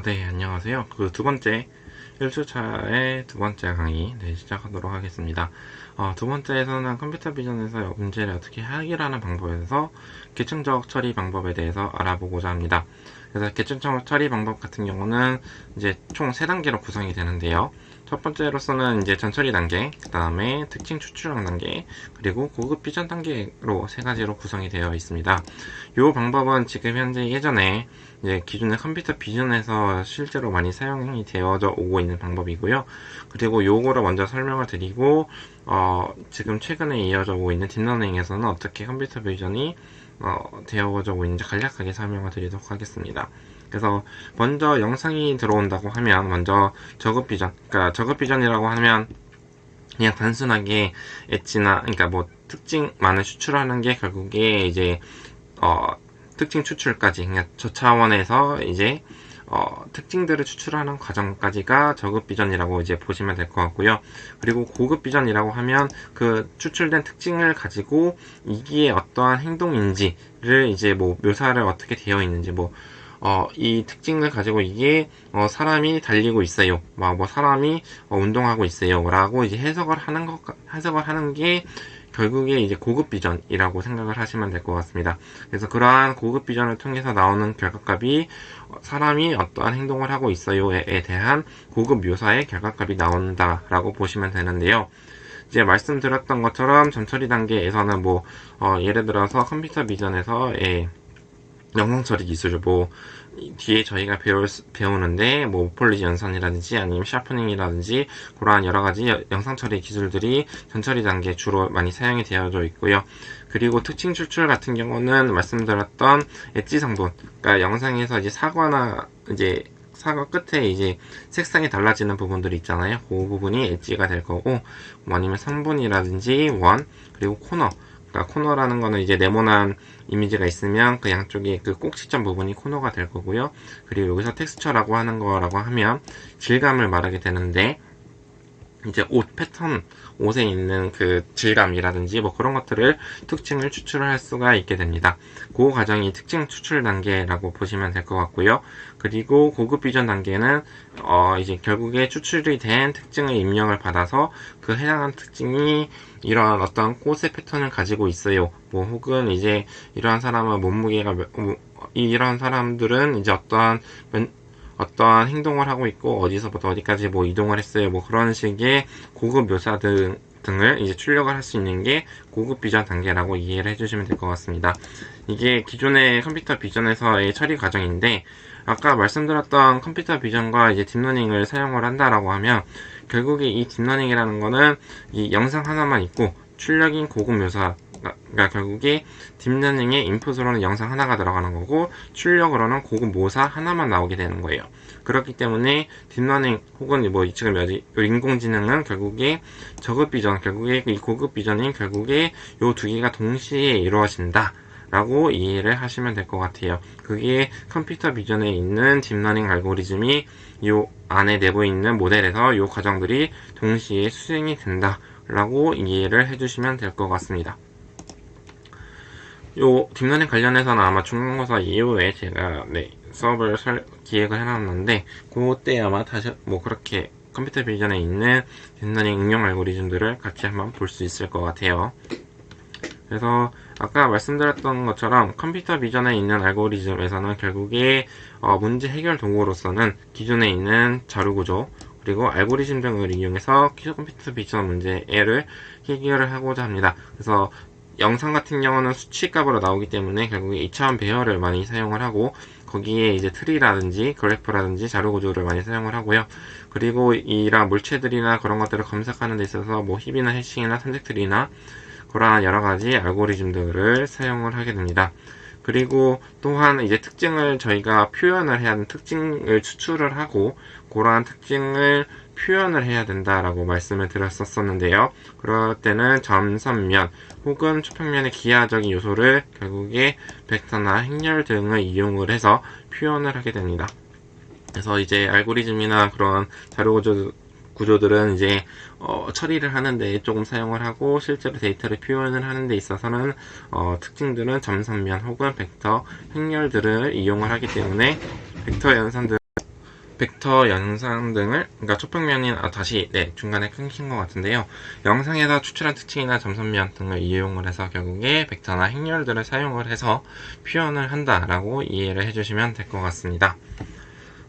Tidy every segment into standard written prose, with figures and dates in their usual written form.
네, 안녕하세요. 그 두 번째 1주차의 두 번째 강의, 시작하도록 하겠습니다. 두 번째에서는 컴퓨터 비전에서 문제를 어떻게 해결하는 방법에서 계층적 처리 방법에 대해서 알아보고자 합니다. 그래서 계층적 처리 방법 같은 경우는 이제 총 3단계로 구성이 되는데요. 첫 번째로서는 이제 전처리 단계, 그 다음에 특징 추출형 단계, 그리고 고급 비전 단계로 3가지로 구성이 되어 있습니다. 이 방법은 지금 현재 예전에 이제 기존의 컴퓨터 비전에서 실제로 많이 사용이 되어져 오고 있는 방법이고요. 그리고 요거를 먼저 설명을 드리고, 지금 최근에 이어져 오고 있는 딥러닝에서는 어떻게 컴퓨터 비전이 되어져 오고 있는지 간략하게 설명을 드리도록 하겠습니다. 그래서 먼저 영상이 들어온다고 하면 먼저 저급 비전, 그러니까 저급 비전이라고 하면 그냥 단순하게 엣지나 그러니까 뭐 특징만을 추출하는 게 결국에 이제 특징 추출까지 그냥 저 차원에서 이제 특징들을 추출하는 과정까지가 저급 비전이라고 이제 보시면 될 것 같고요. 그리고 고급 비전이라고 하면 그 추출된 특징을 가지고 이게 어떠한 행동인지를 이제 뭐 묘사를 어떻게 되어 있는지 이 특징을 가지고 이게 사람이 달리고 있어요. 뭐 사람이 운동하고 있어요. 라고 이제 해석을 하는 게 결국에 이제 고급 비전이라고 생각을 하시면 될 것 같습니다. 그래서 그러한 고급 비전을 통해서 나오는 결과값이 사람이 어떠한 행동을 하고 있어요에 대한 고급 묘사의 결과값이 나온다라고 보시면 되는데요. 이제 말씀드렸던 것처럼 전처리 단계에서는 예를 들어서 컴퓨터 비전에서 영상 처리 기술 뒤에 저희가 배우는데 모폴리지 연산이라든지 아니면 샤프닝이라든지 그러한 여러 가지 영상 처리 기술들이 전처리 단계에 주로 많이 사용이 되어져 있고요. 그리고 특징 추출 같은 경우는 말씀드렸던 엣지 성분, 그러니까 영상에서 이제 사과 끝에 이제 색상이 달라지는 부분들이 있잖아요. 그 부분이 엣지가 될 거고, 아니면 성분이라든지 원, 그리고 코너. 그러니까 코너라는 거는 이제 네모난 이미지가 있으면 그 양쪽에 그 꼭지점 부분이 코너가 될 거고요. 그리고 여기서 텍스처라고 하는 거라고 하면 질감을 말하게 되는데, 이제 옷 패턴, 옷에 있는 그 질감이라든지 그런 것들을 특징을 추출을 할 수가 있게 됩니다. 그 과정이 특징 추출 단계라고 보시면 될 것 같고요. 그리고 고급 비전 단계는 이제 결국에 추출이 된 특징을 입력을 받아서 그 해당한 특징이 이러한 어떤 꽃의 패턴을 가지고 있어요. 혹은 이제 이러한 사람은 몸무게가 이러한 사람들은 이제 어떠한 행동을 하고 있고 어디서부터 어디까지 이동을 했어요. 그런 식의 고급 묘사 등을 이제 출력을 할 수 있는 게 고급 비전 단계라고 이해를 해주시면 될 것 같습니다. 이게 기존의 컴퓨터 비전에서의 처리 과정인데, 아까 말씀드렸던 컴퓨터 비전과 이제 딥러닝을 사용을 한다라고 하면 결국에 이 딥러닝이라는 거는 이 영상 하나만 있고 출력인 고급 묘사, 그러니까 결국에 딥러닝의 인풋으로는 영상 하나가 들어가는 거고 출력으로는 고급 묘사 하나만 나오게 되는 거예요. 그렇기 때문에 딥러닝 혹은 지금 인공지능은 결국에 저급 비전, 결국에 이 고급 비전인 결국에 요 두 개가 동시에 이루어진다 라고 이해를 하시면 될 것 같아요. 그게 컴퓨터 비전에 있는 딥러닝 알고리즘이 요 안에 내부에 있는 모델에서 요 과정들이 동시에 수행이 된다 라고 이해를 해주시면 될 것 같습니다. 요 딥러닝 관련해서는 아마 중간고사 이후에 제가 수업을 기획을 해놨는데 그때 아마 다시 그렇게 컴퓨터 비전에 있는 딥러닝 응용 알고리즘들을 같이 한번 볼 수 있을 것 같아요. 그래서 아까 말씀드렸던 것처럼 컴퓨터 비전에 있는 알고리즘에서는 결국에 문제 해결 도구로서는 기존에 있는 자료 구조 그리고 알고리즘 등을 이용해서 컴퓨터 비전 문제를 해결을 하고자 합니다. 그래서 영상 같은 경우는 수치값으로 나오기 때문에 결국에 2차원 배열을 많이 사용을 하고 거기에 이제 트리라든지 그래프라든지 자료 구조를 많이 사용을 하고요. 그리고 이런 물체들이나 그런 것들을 검색하는 데 있어서 힙이나 해싱이나 산책트리나 그러한 여러 가지 알고리즘들을 사용을 하게 됩니다. 그리고 또한 이제 특징을 저희가 표현을 해야 하는 특징을 추출을 하고 그러한 특징을 표현을 해야 된다라고 말씀을 드렸었는데요. 그럴 때는 점선면 혹은 초평면의 기하적인 요소를 결국에 벡터나 행렬 등을 이용을 해서 표현을 하게 됩니다. 그래서 이제 알고리즘이나 그런 자료 구조들은 이제 처리를 하는데 조금 사용을 하고 실제로 데이터를 표현을 하는 데 있어서는 특징들은 점선면 혹은 벡터 행렬들을 이용을 하기 때문에 벡터 연산들 벡터 영상 등을, 그러니까 초평면인, 다시, 중간에 끊긴 것 같은데요. 영상에서 추출한 특징이나 점선면 등을 이용을 해서 결국에 벡터나 행렬들을 사용을 해서 표현을 한다라고 이해를 해주시면 될 것 같습니다.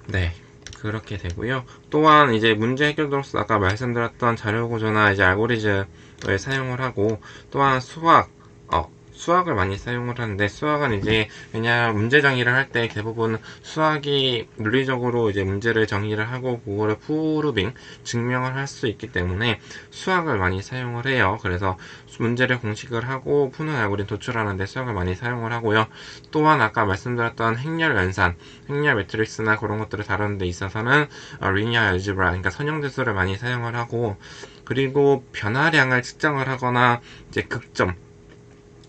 네. 그렇게 되고요. 또한 이제 문제 해결도로서 아까 말씀드렸던 자료구조나 이제 알고리즘을 사용을 하고, 또한 수학을 많이 사용을 하는데, 수학은 이제 왜냐하면 문제 정의를 할 때 대부분 수학이 물리적으로 이제 문제를 정의를 하고 그거를 프루빙 증명을 할 수 있기 때문에 수학을 많이 사용을 해요. 그래서 문제를 공식을 하고 푸는 알고리즘 도출하는데 수학을 많이 사용을 하고요. 또한 아까 말씀드렸던 행렬 연산, 행렬 매트릭스나 그런 것들을 다루는 데 있어서는 리니어 알지브라, 그러니까 선형대수를 많이 사용을 하고, 그리고 변화량을 측정을 하거나 이제 극점,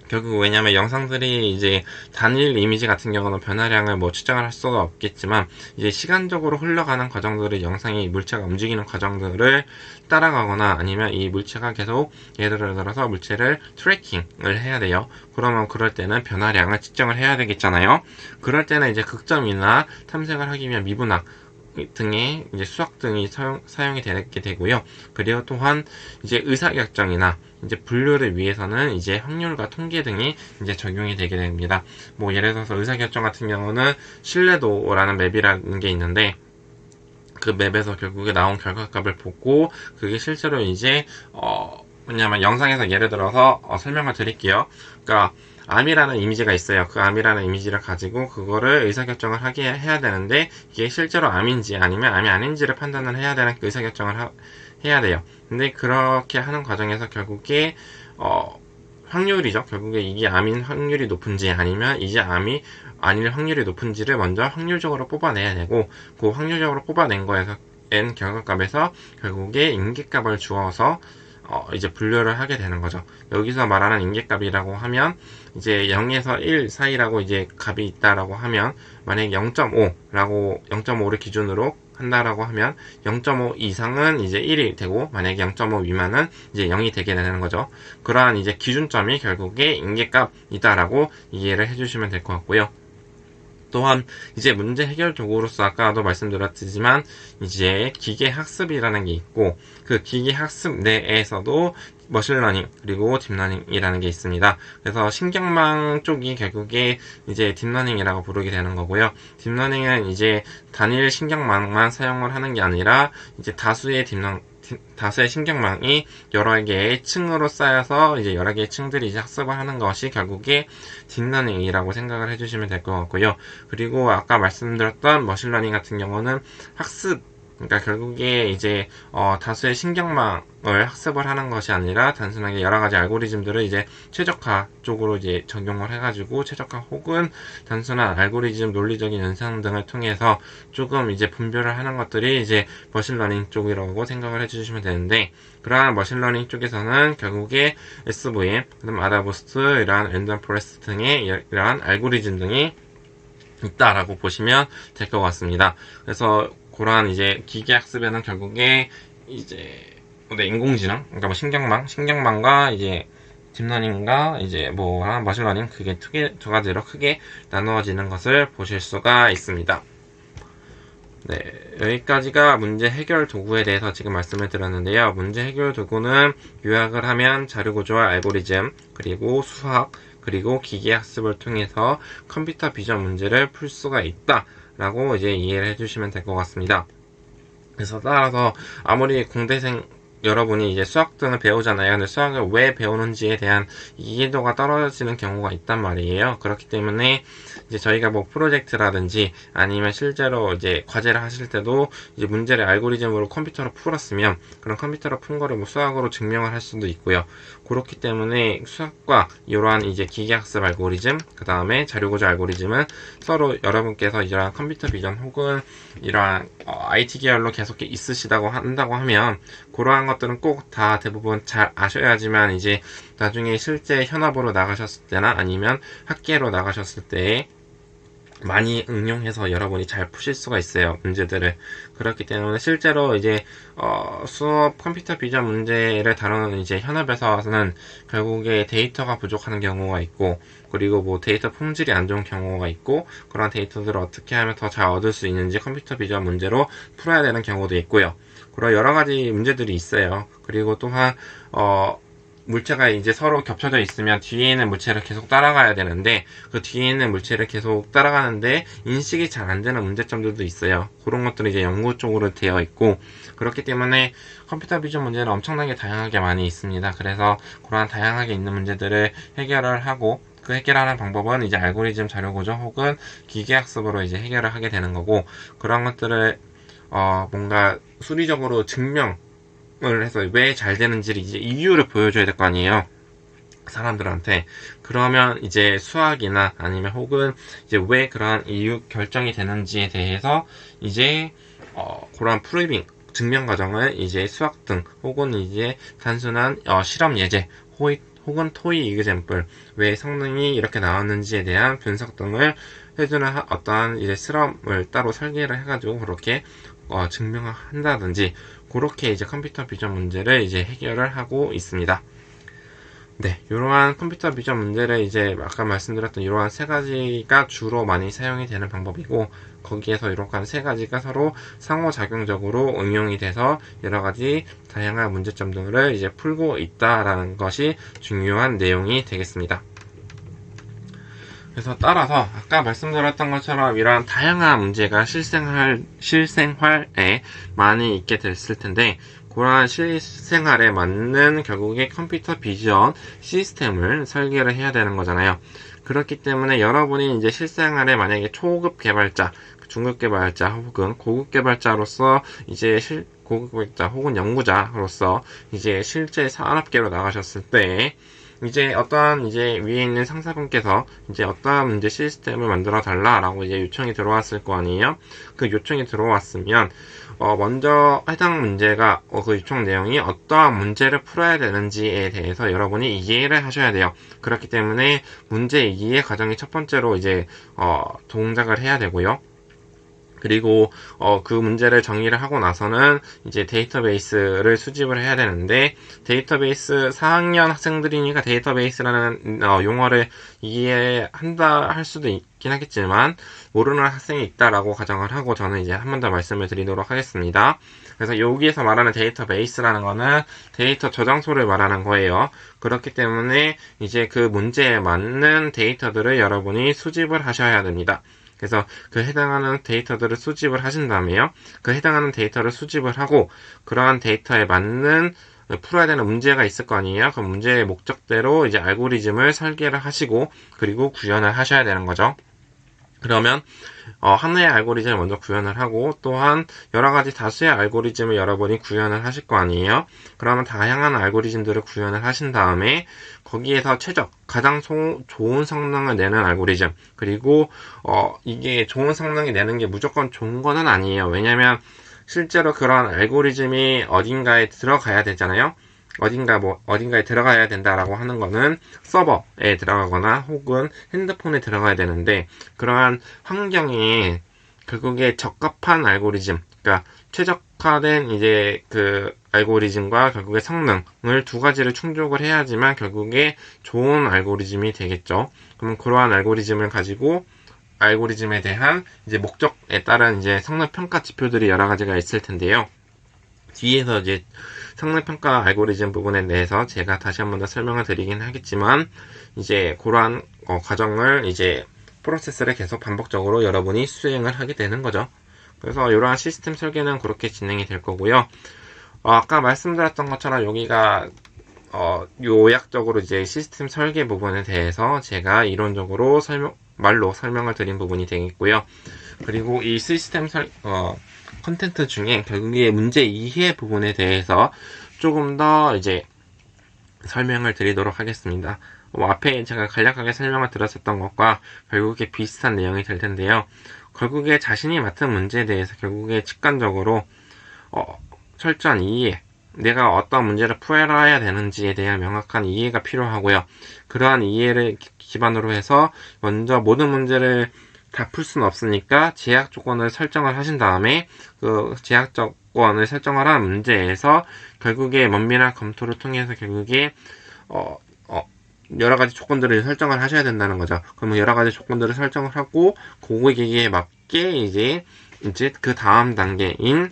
결국 왜냐면 영상들이 이제 단일 이미지 같은 경우는 변화량을 뭐 측정을 할 수가 없겠지만, 이제 시간적으로 흘러가는 과정들을, 영상이 물체가 움직이는 과정들을 따라가거나 아니면 이 물체가 계속 예를 들어서 물체를 트래킹을 해야 돼요. 그러면 그럴 때는 변화량을 측정을 해야 되겠잖아요. 그럴 때는 이제 극점이나 탐색을 하기 위한 미분학 등의 이제 수학 등이 사용이 되게 되고요. 그리고 또한 이제 의사결정이나 이제 분류를 위해서는 이제 확률과 통계 등이 이제 적용이 되게 됩니다. 뭐 예를 들어서 의사결정 같은 경우는 신뢰도라는 맵이라는 게 있는데, 그 맵에서 결국에 나온 결과값을 보고 그게 실제로 이제 왜냐면 영상에서 예를 들어서 설명을 드릴게요. 그러니까 암이라는 이미지가 있어요. 그 암이라는 이미지를 가지고 그거를 의사결정을 해야 되는데, 이게 실제로 암인지 아니면 암이 아닌지를 판단을 해야 되는 의사결정을 해야 돼요. 근데 그렇게 하는 과정에서 결국에 확률이죠. 결국에 이게 암인 확률이 높은지 아니면 이제 암이 아닐 확률이 높은지를 먼저 확률적으로 뽑아내야 되고, 그 확률적으로 뽑아낸 거에서 n 결과값에서 결국에 인계값을 주어서 이제 분류를 하게 되는 거죠. 여기서 말하는 인계값이라고 하면 이제 0에서 1 사이라고 이제 값이 있다라고 하면, 만약에 0.5를 기준으로 한다라고 하면 0.5 이상은 이제 1이 되고, 만약에 0.5 미만은 이제 0이 되게 되는 거죠. 그러한 이제 기준점이 결국에 인계값이다라고 이해를 해주시면 될 것 같고요. 또한 이제 문제 해결 도구로서 아까도 말씀드렸지만 이제 기계학습이라는 게 있고, 그 기계학습 내에서도 머신러닝 그리고 딥러닝이라는 게 있습니다. 그래서 신경망 쪽이 결국에 이제 딥러닝이라고 부르게 되는 거고요. 딥러닝은 이제 단일 신경망만 사용을 하는 게 아니라 이제 다수의 신경망이 여러 개의 층으로 쌓여서 이제 여러 개의 층들이 이제 학습을 하는 것이 결국에 딥러닝이라고 생각을 해주시면 될 것 같고요. 그리고 아까 말씀드렸던 머신러닝 같은 경우는 그러니까 결국에 이제 다수의 신경망을 학습을 하는 것이 아니라 단순하게 여러 가지 알고리즘들을 이제 최적화 쪽으로 이제 적용을 해가지고, 최적화 혹은 단순한 알고리즘 논리적인 연산 등을 통해서 조금 이제 분별을 하는 것들이 이제 머신러닝 쪽이라고 생각을 해주시면 되는데, 그러한 머신러닝 쪽에서는 결국에 SVM, 그다음 아다부스트, 이러한 랜덤 포레스트 등의 이러한 알고리즘 등이 있다라고 보시면 될 것 같습니다. 그래서 그러한 이제 기계학습에는 결국에 이제 인공지능, 그러니까 뭐 신경망과 이제 딥러닝과 이제 머신러닝, 그게 두 가지로 크게 나누어지는 것을 보실 수가 있습니다. 네, 여기까지가 문제 해결 도구에 대해서 지금 말씀을 드렸는데요. 문제 해결 도구는 요약을 하면 자료구조와 알고리즘, 그리고 수학, 그리고 기계학습을 통해서 컴퓨터 비전 문제를 풀 수가 있다 라고 이제 이해를 해주시면 될 것 같습니다. 그래서 따라서 아무리 공대생 여러분이 이제 수학 등을 배우잖아요. 근데 수학을 왜 배우는지에 대한 이해도가 떨어지는 경우가 있단 말이에요. 그렇기 때문에 이제 저희가 뭐 프로젝트라든지 아니면 실제로 이제 과제를 하실 때도 이제 문제를 알고리즘으로 컴퓨터로 풀었으면 그런 컴퓨터로 푼 거를 뭐 수학으로 증명을 할 수도 있고요. 그렇기 때문에 수학과 이러한 이제 기계학습 알고리즘, 그 다음에 자료구조 알고리즘은 서로 여러분께서 이러한 컴퓨터 비전 혹은 이러한 IT 계열로 계속 있으시다고 한다고 하면 그러한 것들은 꼭 다 대부분 잘 아셔야지만 이제 나중에 실제 현업으로 나가셨을 때나 아니면 학계로 나가셨을 때 많이 응용해서 여러분이 잘 푸실 수가 있어요, 문제들을. 그렇기 때문에 실제로 이제 수업 컴퓨터 비전 문제를 다루는 이제 현업에서는 결국에 데이터가 부족한 경우가 있고, 그리고 뭐 데이터 품질이 안 좋은 경우가 있고, 그런 데이터들을 어떻게 하면 더 잘 얻을 수 있는지 컴퓨터 비전 문제로 풀어야 되는 경우도 있고요. 그런 여러 가지 문제들이 있어요. 그리고 또한 물체가 이제 서로 겹쳐져 있으면 뒤에 있는 물체를 계속 따라가야 되는데, 그 뒤에 있는 물체를 계속 따라가는데 인식이 잘 안 되는 문제점들도 있어요. 그런 것들이 이제 연구 쪽으로 되어 있고, 그렇기 때문에 컴퓨터 비전 문제는 엄청나게 다양하게 많이 있습니다. 그래서 그러한 다양하게 있는 문제들을 해결을 하고, 그 해결하는 방법은 이제 알고리즘 자료 구조 혹은 기계학습으로 이제 해결을 하게 되는 거고, 그런 것들을 뭔가 수리적으로 증명을 해서 왜 잘 되는지 이제 이유를 보여줘야 될 거 아니에요, 사람들한테. 그러면 이제 수학이나 아니면 혹은 이제 왜 그러한 이유 결정이 되는지에 대해서 이제 그런 프로빙 증명 과정을 이제 수학 등 혹은 이제 단순한 실험 예제 혹은 토이 이그젬플 왜 성능이 이렇게 나왔는지에 대한 분석 등을 해주는 어떠한 이제 실험을 따로 설계를 해가지고 그렇게 증명을 한다든지, 그렇게 이제 컴퓨터 비전 문제를 이제 해결을 하고 있습니다. 네, 이러한 컴퓨터 비전 문제를 이제 아까 말씀드렸던 이러한 세 가지가 주로 많이 사용이 되는 방법이고, 거기에서 이러한 세 가지가 서로 상호작용적으로 응용이 돼서 여러 가지 다양한 문제점들을 이제 풀고 있다라는 것이 중요한 내용이 되겠습니다. 그래서 따라서 아까 말씀드렸던 것처럼 이러한 다양한 문제가 실생활에 많이 있게 됐을 텐데, 그러한 실생활에 맞는 결국에 컴퓨터 비전 시스템을 설계를 해야 되는 거잖아요. 그렇기 때문에 여러분이 이제 실생활에 만약에 초급 개발자, 중급 개발자 혹은 고급 개발자로서 이제 고급 개발자 혹은 연구자로서 이제 실제 산업계로 나가셨을 때, 이제 어떠한 이제 위에 있는 상사분께서 이제 어떠한 문제 시스템을 만들어 달라라고 이제 요청이 들어왔을 거 아니에요. 그 요청이 들어왔으면 먼저 해당 문제가 그 요청 내용이 어떠한 문제를 풀어야 되는지에 대해서 여러분이 이해를 하셔야 돼요. 그렇기 때문에 문제 이해 과정이 첫 번째로 이제 동작을 해야 되고요. 그리고 그 문제를 정의를 하고 나서는 이제 데이터베이스를 수집을 해야 되는데, 데이터베이스 4학년 학생들이니까 데이터베이스라는 용어를 이해한다 할 수도 있긴 하겠지만 모르는 학생이 있다라고 가정을 하고 저는 이제 한 번 더 말씀을 드리도록 하겠습니다. 그래서 여기에서 말하는 데이터베이스라는 거는 데이터 저장소를 말하는 거예요. 그렇기 때문에 이제 그 문제에 맞는 데이터들을 여러분이 수집을 하셔야 됩니다. 그래서 그 해당하는 데이터들을 수집을 하신 다음에요, 그 해당하는 데이터를 수집을 하고 그러한 데이터에 맞는 풀어야 되는 문제가 있을 거 아니에요. 그 문제의 목적대로 이제 알고리즘을 설계를 하시고 그리고 구현을 하셔야 되는 거죠. 그러면 하나의 알고리즘을 먼저 구현을 하고, 또한 여러 가지 다수의 알고리즘을 여러분이 구현을 하실 거 아니에요. 그러면 다양한 알고리즘들을 구현을 하신 다음에 거기에서 가장 좋은 성능을 내는 알고리즘, 그리고 이게 좋은 성능이 내는 게 무조건 좋은 거는 아니에요. 왜냐면 실제로 그런 알고리즘이 어딘가에 들어가야 되잖아요. 어딘가에 들어가야 된다라고 하는 거는 서버에 들어가거나 혹은 핸드폰에 들어가야 되는데, 그러한 환경에 결국에 적합한 알고리즘, 그러니까 최적화된 이제 그 알고리즘과 결국에 성능을 두 가지를 충족을 해야지만 결국에 좋은 알고리즘이 되겠죠. 그럼 그러한 알고리즘을 가지고 알고리즘에 대한 이제 목적에 따른 이제 성능 평가 지표들이 여러 가지가 있을 텐데요. 뒤에서 이제 성능평가 알고리즘 부분에 대해서 제가 다시 한 번 더 설명을 드리긴 하겠지만, 이제 그러한 과정을 이제 프로세스를 계속 반복적으로 여러분이 수행을 하게 되는 거죠. 그래서 이러한 시스템 설계는 그렇게 진행이 될 거고요. 아까 말씀드렸던 것처럼 여기가 요약적으로 이제 시스템 설계 부분에 대해서 제가 이론적으로 말로 설명을 드린 부분이 되겠고요. 그리고 이 시스템 컨텐트 중에 결국에 문제 이해 부분에 대해서 조금 더 이제 설명을 드리도록 하겠습니다. 앞에 제가 간략하게 설명을 드렸었던 것과 결국에 비슷한 내용이 될 텐데요. 결국에 자신이 맡은 문제에 대해서 결국에 직관적으로 철저한 이해, 내가 어떤 문제를 풀어야 되는지에 대한 명확한 이해가 필요하고요. 그러한 이해를 기반으로 해서 먼저 모든 문제를 다 풀 수는 없으니까 제약 조건을 설정을 하신 다음에 그 제약 조건을 설정을 한 문제에서 결국에 면밀한 검토를 통해서 결국에 어, 어, 여러 가지 조건들을 설정을 하셔야 된다는 거죠. 그러면 여러 가지 조건들을 설정을 하고 고객에게 맞게 이제 그 다음 단계인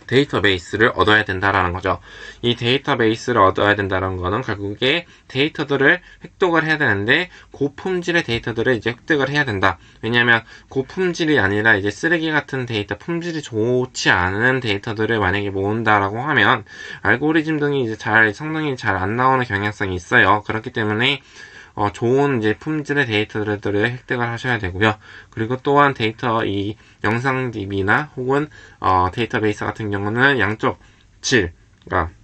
데이터베이스를 얻어야 된다라는 거죠. 이 데이터베이스를 얻어야 된다는 거는 결국에 데이터들을 획득을 해야 되는데 고품질의 데이터들을 이제 획득을 해야 된다. 왜냐하면 고품질이 아니라 이제 쓰레기 같은 데이터, 품질이 좋지 않은 데이터들을 만약에 모은다라고 하면 알고리즘 등이 이제 성능이 잘 안 나오는 경향성이 있어요. 그렇기 때문에 좋은 이제 품질의 데이터들을 획득을 하셔야 되고요. 그리고 또한 이 영상 DB나 혹은 데이터베이스 같은 경우는 양쪽 질, 그러니까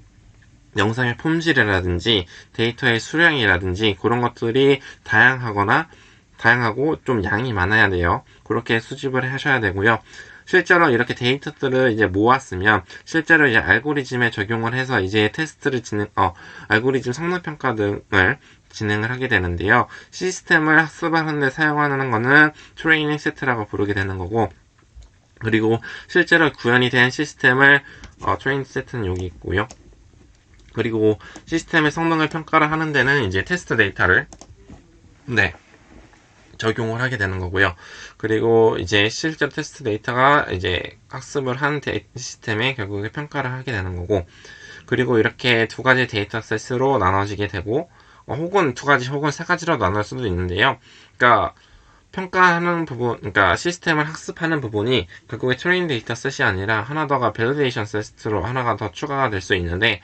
영상의 품질이라든지 데이터의 수량이라든지 그런 것들이 다양하고 좀 양이 많아야 돼요. 그렇게 수집을 하셔야 되고요. 실제로 이렇게 데이터들을 이제 모았으면 실제로 이제 알고리즘에 적용을 해서 이제 알고리즘 성능 평가 등을 진행을 하게 되는데요. 시스템을 학습하는 데 사용하는 거는 트레이닝 세트라고 부르게 되는 거고, 그리고 실제로 구현이 된 시스템을 트레이닝 세트는 여기 있고요. 그리고 시스템의 성능을 평가를 하는 데는 이제 테스트 데이터를 적용을 하게 되는 거고요. 그리고 이제 실제로 테스트 데이터가 이제 학습을 한 시스템에 결국에 평가를 하게 되는 거고, 그리고 이렇게 두 가지 데이터셋으로 나눠지게 되고, 혹은 두 가지 혹은 세 가지로 나눌 수도 있는데요. 그러니까 평가하는 부분, 그러니까 시스템을 학습하는 부분이 결국에 트레인 데이터셋이 아니라 하나 더가 밸리데이션 셋으로 하나가 더 추가가 될 수 있는데,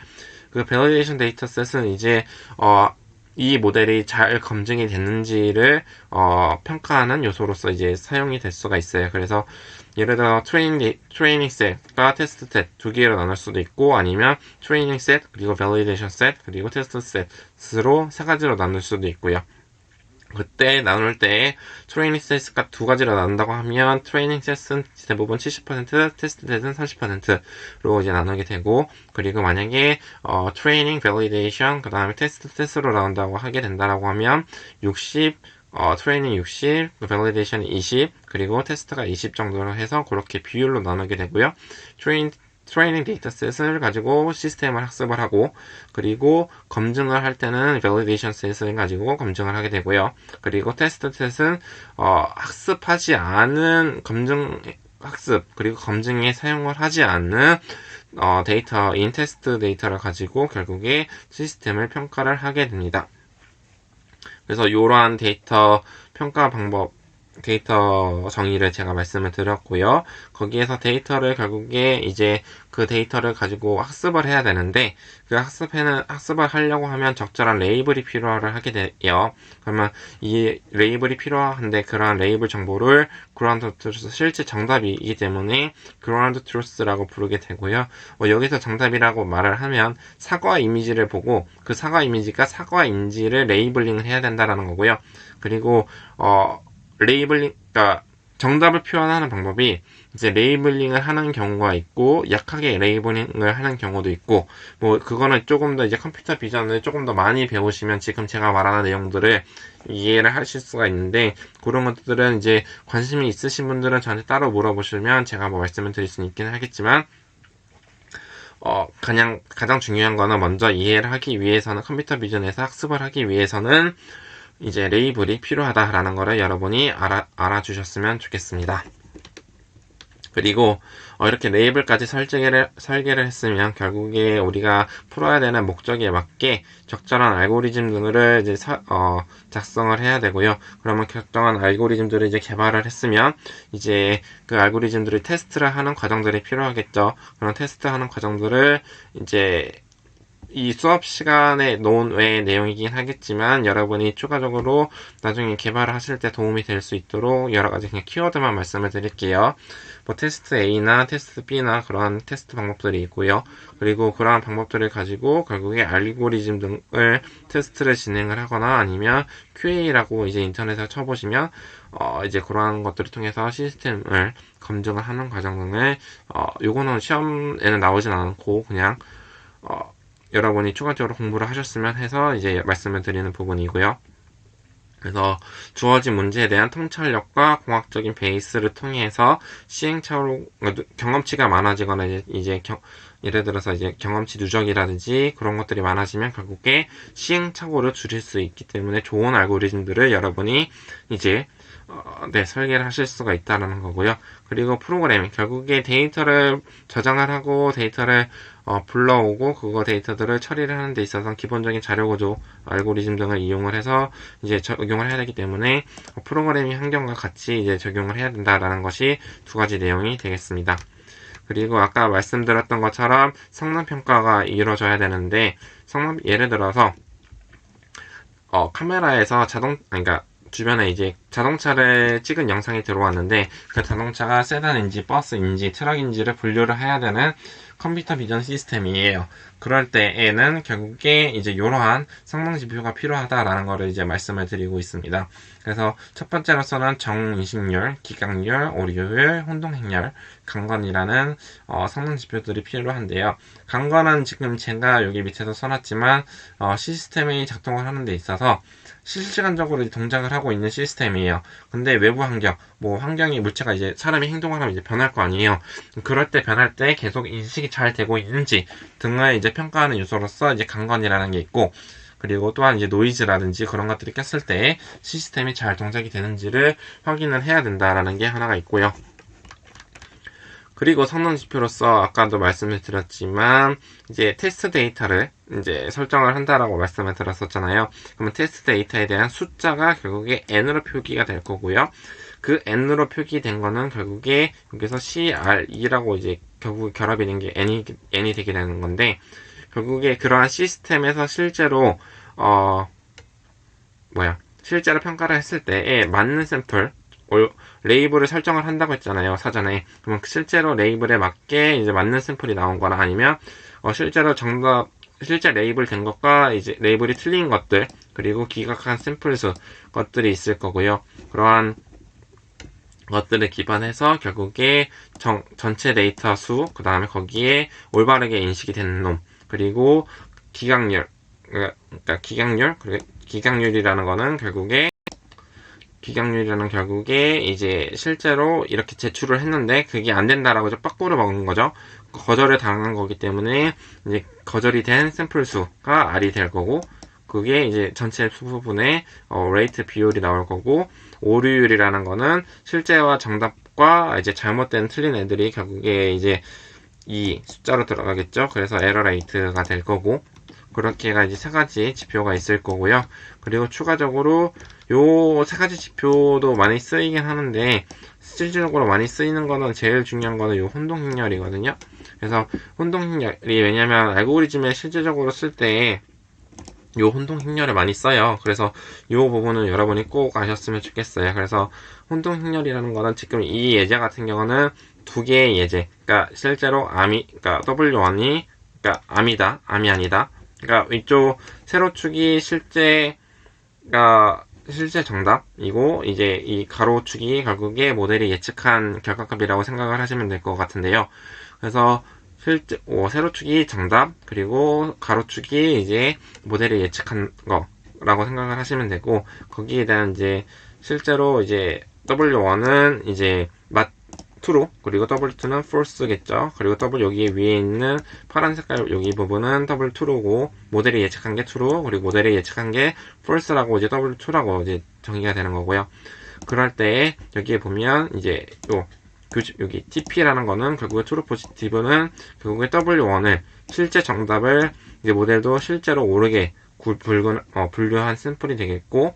그 밸리데이션 데이터셋은 이제 이 모델이 잘 검증이 됐는지를 평가하는 요소로서 이제 사용이 될 수가 있어요. 그래서 예를 들어 트레이닝 셋과 테스트 셋 두 개로 나눌 수도 있고, 아니면 트레이닝 셋 그리고 밸리데이션 셋 그리고 테스트 셋으로 세 가지로 나눌 수도 있고요. 그때 나눌 때 트레이닝 셋과 두 가지로 나눈다고 하면 트레이닝 셋은 대부분 70%, 테스트 셋은 30%로 이제 나누게 되고, 그리고 만약에 트레이닝, 밸리데이션, 그 다음에 테스트 셋으로 나온다고 하게 된다라고 하면 60, 트레이닝 60, 밸리데이션 20, 그리고 테스트가 20 정도로 해서 그렇게 비율로 나누게 되고요. 트레이닝 데이터셋을 가지고 시스템을 학습을 하고, 그리고 검증을 할 때는 밸리데이션 셋을 가지고 검증을 하게 되고요. 그리고 테스트 셋은 학습하지 않은 학습 그리고 검증에 사용을 하지 않는 데이터인 테스트 데이터를 가지고 결국에 시스템을 평가를 하게 됩니다. 그래서 이러한 데이터 평가 방법, 데이터 정의를 제가 말씀을 드렸고요. 거기에서 데이터를 결국에 이제 그 데이터를 가지고 학습을 해야 되는데, 그 학습을 하려고 하면 적절한 레이블이 필요를 하게 돼요. 그러면 이 레이블이 필요한데, 그러한 레이블 정보를 그라운드 트루스, 실제 정답이기 때문에 그라운드 트루스라고 부르게 되고요. 여기서 정답이라고 말을 하면 사과 이미지를 보고 그 사과 이미지가 사과인지를 레이블링을 해야 된다라는 거고요. 그리고 그러니까 정답을 표현하는 방법이 이제 레이블링을 하는 경우가 있고, 약하게 레이블링을 하는 경우도 있고, 그거는 조금 더 이제 컴퓨터 비전을 조금 더 많이 배우시면 지금 제가 말하는 내용들을 이해를 하실 수가 있는데, 그런 것들은 이제 관심이 있으신 분들은 저한테 따로 물어보시면 제가 말씀을 드릴 수는 있긴 하겠지만, 그냥 가장 중요한 거는 먼저 이해를 하기 위해서는, 컴퓨터 비전에서 학습을 하기 위해서는 이제 레이블이 필요하다라는 거를 여러분이 알아주셨으면 좋겠습니다. 그리고 이렇게 레이블까지 설계를 했으면 결국에 우리가 풀어야 되는 목적에 맞게 적절한 알고리즘들을 이제 작성을 해야 되고요. 그러면 적정한 알고리즘들을 이제 개발을 했으면 이제 그 알고리즘들을 테스트를 하는 과정들이 필요하겠죠. 그런 테스트하는 과정들을 이제 이 수업 시간에 놓은 외의 내용이긴 하겠지만, 여러분이 추가적으로 나중에 개발을 하실 때 도움이 될 수 있도록 여러 가지 그냥 키워드만 말씀을 드릴게요. 테스트 A나 테스트 B나 그런 테스트 방법들이 있고요. 그리고 그러한 방법들을 가지고 결국에 알고리즘 등을 테스트를 진행을 하거나, 아니면 QA라고 이제 인터넷에 쳐보시면 이제 그러한 것들을 통해서 시스템을 검증을 하는 과정 등을 요거는 시험에는 나오진 않고 그냥 여러분이 추가적으로 공부를 하셨으면 해서 이제 말씀을 드리는 부분이고요. 그래서 주어진 문제에 대한 통찰력과 공학적인 베이스를 통해서 시행착오로 경험치가 많아지거나 예를 들어서 이제 경험치 누적이라든지 그런 것들이 많아지면 결국에 시행착오를 줄일 수 있기 때문에 좋은 알고리즘들을 여러분이 이제 설계를 하실 수가 있다는 거고요. 그리고 프로그래밍, 결국에 데이터를 저장을 하고 데이터를 불러오고 그거 데이터들을 처리를 하는 데 있어서 기본적인 자료구조, 알고리즘 등을 이용을 해서 이제 적용을 해야 되기 때문에 프로그래밍 환경과 같이 이제 적용을 해야 된다라는 것이 두 가지 내용이 되겠습니다. 그리고 아까 말씀드렸던 것처럼 성능평가가 이루어져야 되는데, 예를 들어서, 카메라에서 그러니까 주변에 이제 자동차를 찍은 영상이 들어왔는데, 그 자동차가 세단인지 버스인지 트럭인지를 분류를 해야 되는 컴퓨터 비전 시스템이에요. 그럴 때에는 결국에 이제 이러한 성능 지표가 필요하다라는 거를 이제 말씀을 드리고 있습니다. 그래서 첫 번째로서는 정인식률, 기각률, 오류율, 혼동행렬, 강건이라는 성능 지표들이 필요한데요. 강건은 지금 제가 여기 밑에서 써놨지만 시스템이 작동을 하는 데 있어서 실시간적으로 동작을 하고 있는 시스템이에요. 근데 외부 환경, 환경이 물체가 이제 사람이 행동을 하면 이제 변할 거 아니에요. 그럴 때 변할 때 계속 인식이 잘 되고 있는지 등을 이제 평가하는 요소로서 이제 강건이라는 게 있고, 그리고 또한 이제 노이즈라든지 그런 것들이 꼈을 때 시스템이 잘 동작이 되는지를 확인을 해야 된다라는 게 하나가 있고요. 그리고 성능 지표로서 아까도 말씀을 드렸지만 이제 테스트 데이터를 이제 설정을 한다라고 말씀을 드렸었잖아요. 그러면 테스트 데이터에 대한 숫자가 결국에 n으로 표기가 될 거고요. 그 n으로 표기된 거는 결국에 여기서 CRE라고 이제 결국 결합이 된 게 n이 되게 되는 건데, 결국에 그러한 시스템에서 실제로 실제로 평가를 했을 때에 맞는 샘플 레이블을 설정을 한다고 했잖아요, 사전에. 그러면 실제로 레이블에 맞게 이제 맞는 샘플이 나온 거나 아니면 실제 레이블 된 것과 이제 레이블이 틀린 것들, 그리고 기각한 샘플 수 것들이 있을 거고요. 그러한 것들을 기반해서 결국에 전체 데이터 수, 그 다음에 거기에 올바르게 인식이 되는 놈, 그리고 그러니까 기각률이라는 거는 결국에 이제 실제로 이렇게 제출을 했는데 그게 안 된다라고 빡구를 먹는 거죠. 거절을 당한 거기 때문에 이제 거절이 된 샘플 수가 R이 될 거고, 그게 이제 전체 부분의 레이트 비율이 나올 거고, 오류율이라는 거는 실제와 정답과 이제 잘못된 틀린 애들이 결국에 이제 이 숫자로 들어가겠죠. 그래서 에러 레이트가 될 거고, 그렇게가 이제 세 가지 지표가 있을 거고요. 그리고 추가적으로 요 세 가지 지표도 많이 쓰이긴 하는데, 실질적으로 많이 쓰이는 거는 제일 중요한 거는 요 혼동행렬이거든요. 그래서 혼동행렬이, 왜냐면 알고리즘에 실질적으로 쓸 때 요 혼동행렬을 많이 써요. 그래서 요 부분은 여러분이 꼭 아셨으면 좋겠어요. 그래서 혼동행렬이라는 거는 지금 이 예제 같은 경우는 두 개의 예제, 그러니까 실제로 그러니까 W1이 그러니까 암이 아니다. 그러니까 이쪽 세로축이 실제 정답이고, 이제 이 가로축이 결국에 모델이 예측한 결과값이라고 생각을 하시면 될 것 같은데요. 그래서 세로축이 정답, 그리고 가로축이 이제 모델이 예측한 거라고 생각을 하시면 되고, 거기에 대한 이제 실제로 이제 W1은 이제 true, 그리고 W2는 false겠죠. 그리고 W 여기 위에 있는 파란 색깔 여기 부분은 W2고, 모델이 예측한 게 true, 그리고 모델이 예측한 게 false라고 이제 W2라고 이제 정의가 되는 거고요. 그럴 때 여기에 보면 이제 여기 TP라는 거는 결국에 true positive는 결국에 W1을 실제 정답을 이제 모델도 실제로 오르게 분류한 샘플이 되겠고,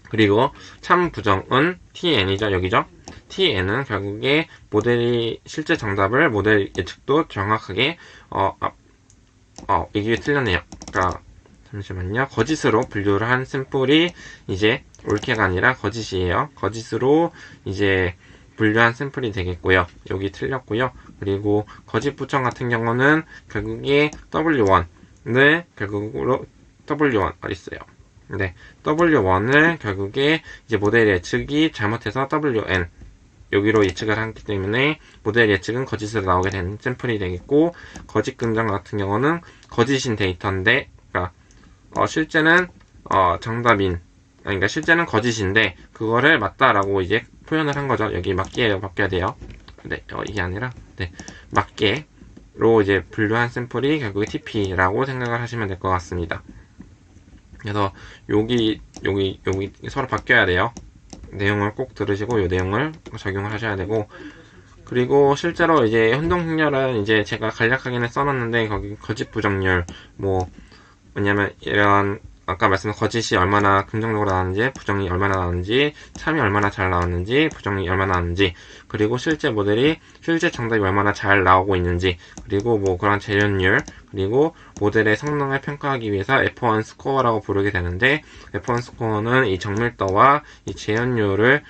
그리고 참 부정은 TN이죠, 여기죠. TN은 결국에 모델이 실제 정답을 모델 예측도 정확하게 이게 틀렸네요. 그러니까 잠시만요. 거짓으로 분류를 한 샘플이 이제 옳게가 아니라 거짓이에요. 거짓으로 이제 분류한 샘플이 되겠고요. 여기 틀렸고요. 그리고 거짓 부정 같은 경우는 결국에 W1을 결국으로 W1 어딨어요? 네, W1을 결국에 이제 모델 예측이 잘못해서 WN 여기로 예측을 하기 때문에 모델 예측은 거짓으로 나오게 된 샘플이 되겠고, 거짓 긍정 같은 경우는 거짓인 데이터인데, 그러니까 실제는 정답인 그러니까 실제는 거짓인데 그거를 맞다라고 이제 표현을 한 거죠. 여기 맞게로 바뀌어야 돼요. 네, 이게 아니라 네, 맞게로 이제 분류한 샘플이 결국에 TP라고 생각을 하시면 될 것 같습니다. 그래서 여기 서로 바뀌어야 돼요. 내용을 꼭 들으시고 이 내용을 적용을 하셔야 되고, 그리고 실제로 이제 혼동행렬은 이제 제가 간략하게는 써놨는데 거기 거짓 부정률 뭐 왜냐면 이런 아까 말씀드린 거짓이 얼마나 긍정적으로 나왔는지, 부정이 얼마나 나왔는지, 참이 얼마나 잘 나왔는지, 부정이 얼마나 나왔는지, 그리고 실제 모델이 실제 정답이 얼마나 잘 나오고 있는지, 그리고 뭐 그런 재현율, 그리고 모델의 성능을 평가하기 위해서 F1 스코어라고 부르게 되는데, F1 스코어는 이 정밀도와 이 재현율을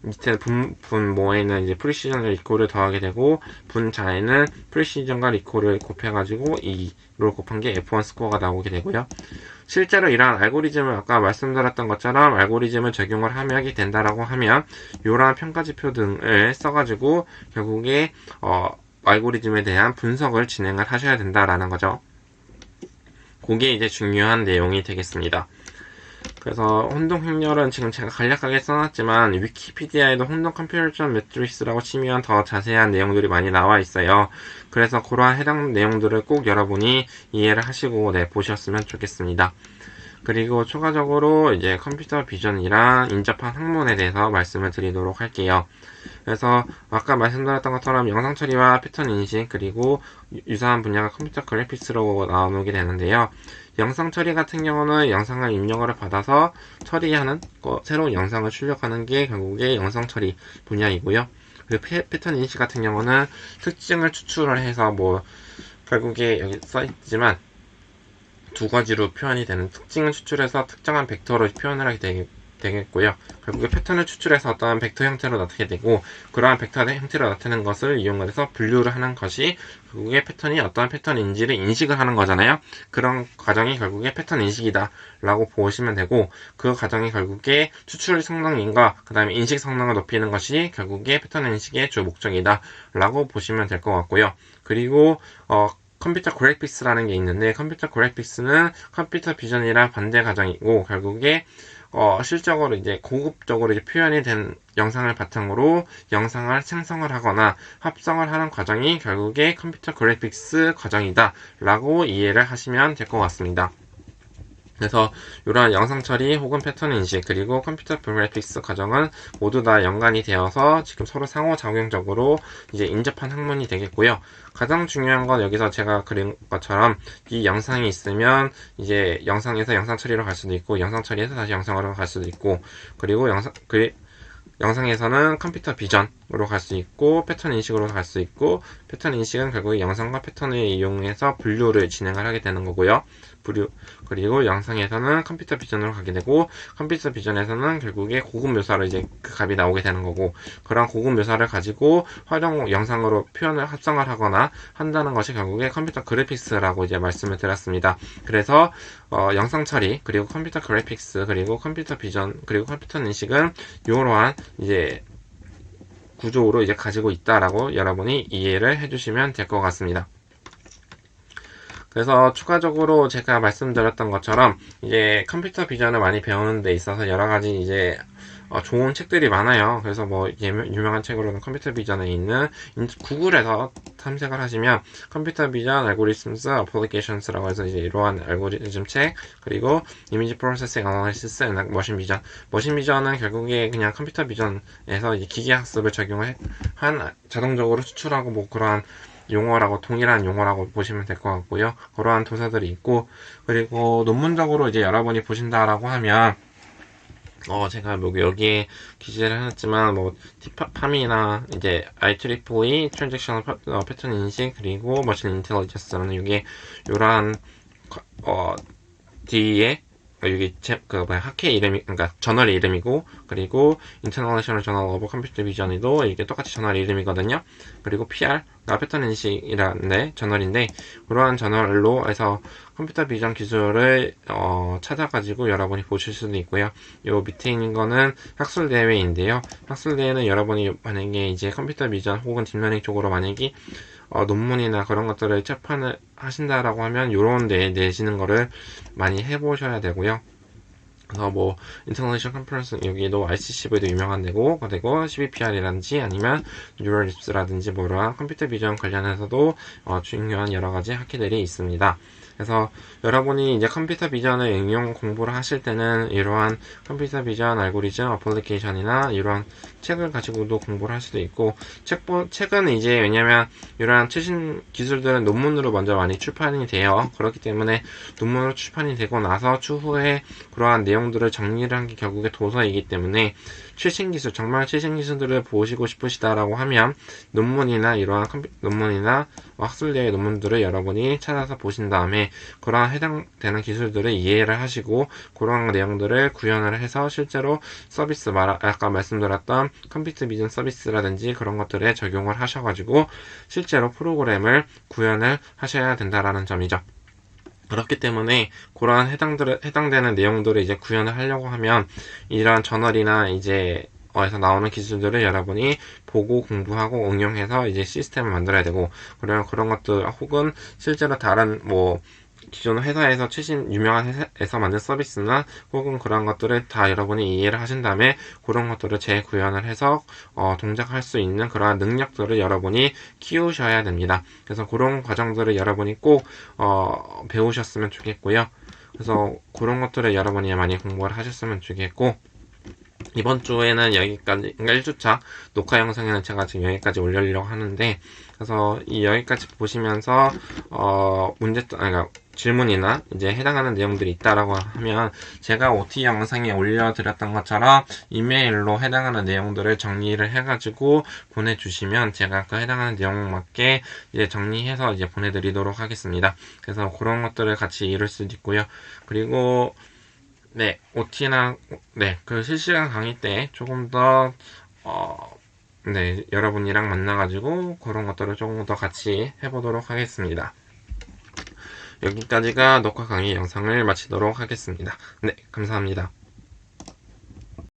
밑에 분모에는 이제 프리시전과 리콜을 더하게 되고, 분자에는 프리시전과 리콜을 곱해가지고 2로 곱한 게 F1 스코어가 나오게 되고요. 실제로 이러한 알고리즘을 아까 말씀드렸던 것처럼 알고리즘을 적용을 하게 된다라고 하면 이러한 평가지표 등을 써가지고 결국에 알고리즘에 대한 분석을 진행을 하셔야 된다라는 거죠. 그게 이제 중요한 내용이 되겠습니다. 그래서 혼동행렬은 지금 제가 간략하게 써놨지만 위키피디아에도 혼동 컴퓨레이션 매트릭스라고 치면 더 자세한 내용들이 많이 나와 있어요. 그래서 그러한 해당 내용들을 꼭 여러분이 이해를 하시고 보셨으면 좋겠습니다. 그리고 추가적으로 이제 컴퓨터 비전이랑 인접한 학문에 대해서 말씀을 드리도록 할게요. 그래서 아까 말씀드렸던 것처럼 영상 처리와 패턴 인식, 그리고 유사한 분야가 컴퓨터 그래픽스로 나오게 되는데요. 영상 처리 같은 경우는 영상을 입력을 받아서 처리하는 새로운 영상을 출력하는 게 결국에 영상 처리 분야이고요. 그리고 패턴 인식 같은 경우는 특징을 추출을 해서 뭐 결국에 여기 써있지만 두 가지로 표현이 되는, 특징을 추출해서 특정한 벡터로 표현을 하게 되겠고요. 결국에 패턴을 추출해서 어떤 벡터 형태로 나타내게 되고, 그러한 벡터 형태로 나타내는 것을 이용해서 분류를 하는 것이 결국에 패턴이 어떠한 패턴인지를 인식을 하는 거잖아요. 그런 과정이 결국에 패턴 인식이다 라고 보시면 되고, 그 과정이 결국에 추출 성능인과 그 다음에 인식 성능을 높이는 것이 결국에 패턴 인식의 주 목적이다 라고 보시면 될 것 같고요. 그리고 컴퓨터 그래픽스라는 게 있는데, 컴퓨터 그래픽스는 컴퓨터 비전이랑 반대 과정이고, 결국에 실적으로 이제 고급적으로 이제 표현이 된 영상을 바탕으로 영상을 생성을 하거나 합성을 하는 과정이 결국에 컴퓨터 그래픽스 과정이다 라고 이해를 하시면 될 것 같습니다. 그래서 이러한 영상 처리 혹은 패턴 인식 그리고 컴퓨터 그래픽스 과정은 모두 다 연관이 되어서 지금 서로 상호작용적으로 이제 인접한 학문이 되겠고요. 가장 중요한 건 여기서 제가 그린 것처럼 이 영상이 있으면 이제 영상에서 영상 처리로 갈 수도 있고, 영상 처리에서 다시 영상으로 갈 수도 있고, 그리고 영상에서는 컴퓨터 비전으로 갈 수 있고, 패턴 인식으로 갈 수 있고, 패턴 인식은 결국에 영상과 패턴을 이용해서 분류를 진행을 하게 되는 거고요. 그리고 영상에서는 컴퓨터 비전으로 가게 되고, 컴퓨터 비전에서는 결국에 고급 묘사로 이제 그 값이 나오게 되는 거고, 그런 고급 묘사를 가지고 영상으로 표현을 합성을 하거나 한다는 것이 결국에 컴퓨터 그래픽스라고 이제 말씀을 드렸습니다. 그래서 영상 처리, 그리고 컴퓨터 그래픽스, 그리고 컴퓨터 비전, 그리고 컴퓨터 인식은 이러한 이제 구조로 이제 가지고 있다라고 여러분이 이해를 해주시면 될 것 같습니다. 그래서 추가적으로 제가 말씀드렸던 것처럼 이제 컴퓨터 비전을 많이 배우는 데 있어서 여러 가지 이제 좋은 책들이 많아요. 그래서 뭐 유명한 책으로는 컴퓨터 비전에 있는 구글에서 탐색을 하시면 컴퓨터 비전 알고리즘스 어플리케이션스라고 해서 이제 이러한 알고리즘 책, 그리고 이미지 프로세싱 어널리시스 앤 머신 비전. 머신 비전은 결국에 그냥 컴퓨터 비전에서 이제 기계 학습을 적용한 자동적으로 추출하고 뭐 그러한 용어라고, 동일한 용어라고 보시면 될 것 같고요. 그러한 도서들이 있고, 그리고 논문적으로 이제 여러분이 보신다라고 하면 제가 뭐 여기에 기재를 해놨지만 뭐 티팜이나 이제 IEEE 트랜잭션 패턴 인식, 그리고 머신 인텔리전스라는 이게 요런 뒤에 여기 학회 이름이, 그러니까 저널 이름이고, 그리고 인터내셔널 저널 오브 컴퓨터 비전이도 이게 똑같이 저널 이름이거든요. 그리고 PR가 패턴 인식이라는 저널인데, 그러한 저널로 해서 컴퓨터 비전 기술을 찾아가지고 여러분이 보실 수도 있고요. 요 밑에 있는 거는 학술 대회인데요. 학술 대회는 여러분이 만약에 이제 컴퓨터 비전 혹은 딥러닝 쪽으로 만약에 논문이나 그런 것들을 채판을 하신다라고 하면 요런 데 내시는 거를 많이 해보셔야 되고요. 그래서 뭐 인터내셔널 컨퍼런스 여기도 ICCV도 유명한 데고 그리고 CVPR이라든지 아니면 뉴럴립스라든지 뭐랑 컴퓨터 비전 관련해서도 중요한 여러 가지 학회들이 있습니다. 그래서 여러분이 이제 컴퓨터 비전을 응용 공부를 하실 때는 이러한 컴퓨터 비전 알고리즘 어플리케이션이나 이러한 책을 가지고도 공부를 할 수도 있고 책은 이제 왜냐면 이러한 최신 기술들은 논문으로 먼저 많이 출판이 돼요. 그렇기 때문에 논문으로 출판이 되고 나서 추후에 그러한 내용들을 정리를 한 게 결국에 도서이기 때문에 최신 기술, 정말 최신 기술들을 보시고 싶으시다라고 하면 논문이나 이러한 논문이나 학술대의 논문들을 여러분이 찾아서 보신 다음에 그러한 해당되는 기술들을 이해를 하시고 그러한 내용들을 구현을 해서 실제로 서비스, 아까 말씀드렸던 컴퓨터 비전 서비스라든지 그런 것들에 적용을 하셔가지고 실제로 프로그램을 구현을 하셔야 된다라는 점이죠. 그렇기 때문에 그러한 해당되는 내용들을 이제 구현을 하려고 하면 이러한 저널이나 이제 에서 나오는 기술들을 여러분이 보고 공부하고 응용해서 이제 시스템을 만들어야 되고 그런 것들 혹은 실제로 다른 뭐 기존 회사에서 최신 유명한 회사에서 만든 서비스나 혹은 그런 것들을 다 여러분이 이해를 하신 다음에 그런 것들을 재구현을 해서 동작할 수 있는 그러한 능력들을 여러분이 키우셔야 됩니다. 그래서 그런 과정들을 여러분이 꼭 배우셨으면 좋겠고요. 그래서 그런 것들을 여러분이 많이 공부를 하셨으면 좋겠고 이번 주에는 여기까지, 그러니까 1주차 녹화 영상에는 제가 지금 여기까지 올리려고 하는데, 그래서 이 여기까지 보시면서, 그러니까 질문이나 이제 해당하는 내용들이 있다라고 하면, 제가 OT 영상에 올려드렸던 것처럼 이메일로 해당하는 내용들을 정리를 해가지고 보내주시면 제가 그 해당하는 내용 맞게 이제 정리해서 이제 보내드리도록 하겠습니다. 그래서 그런 것들을 같이 이룰 수도 있고요. 그리고 네, OT나, 그 실시간 강의 때 조금 더, 여러분이랑 만나가지고 그런 것들을 조금 더 같이 해보도록 하겠습니다. 여기까지가 녹화 강의 영상을 마치도록 하겠습니다. 네, 감사합니다.